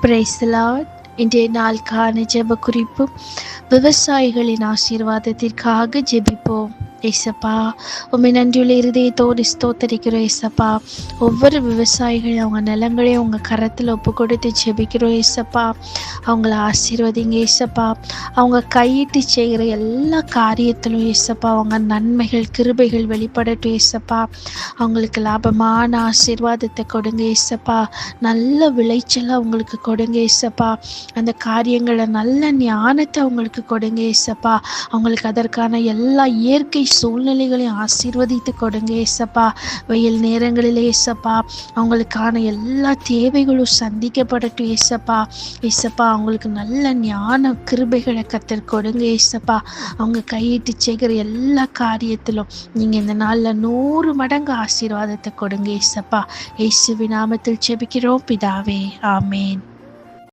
Praise the Lord. இன்றைய நாளுக்கான ஜெப குறிப்பு, விவசாயிகளின் ஆசீர்வாதத்திற்காக ஜெபிப்போம். ஏசப்பா, உம்மை நன்றியுள்ள இருதயத்தோடு ஸ்தோத்தரிக்கிறோம். ஏசப்பா, ஒவ்வொரு விவசாயிகளையும் அவங்க நிலங்களையும் உங்கள் கரத்தில் ஒப்பு கொடுத்து ஜெபிக்கிறோம். ஏசப்பா, அவங்கள ஆசீர்வதிங்க. ஏசப்பா, அவங்க கையிட்டு செய்கிற எல்லா காரியத்திலும் ஏசப்பா அவங்க நன்மைகள் கிருபைகள் வெளிப்படட்டும். ஏசப்பா, அவங்களுக்கு லாபமான ஆசீர்வாதத்தை கொடுங்க. ஏசப்பா, நல்ல விளைச்சலை அவங்களுக்கு கொடுங்க. ஏசப்பா, அந்த காரியங்களை நல்ல ஞானத்தை அவங்களுக்கு கொடுங்க. ஏசப்பா, அவங்களுக்கு அதற்கான எல்லா இயற்கை சூழ்நிலைகளையும் ஆசீர்வதித்து கொடுங்க. ஏசப்பா, வெயில் நேரங்களில் ஏசப்பா அவங்களுக்கான எல்லா தேவைகளும் சந்திக்கப்படட்டும். ஏசப்பா, ஏசப்பா அவங்களுக்கு நல்ல ஞான கிருபைகளை கத்தர் கொடுங்க. ஏசப்பா, அவங்க கையிட்டு செய்கிற எல்லா காரியத்திலும் நீங்கள் இந்த நாளில் 100 மடங்கு ஆசீர்வாதத்தை கொடுங்க. ஏசப்பா, இயேசுவின் நாமத்தில் ஜெபிக்கிறோம் பிதாவே, ஆமேன்.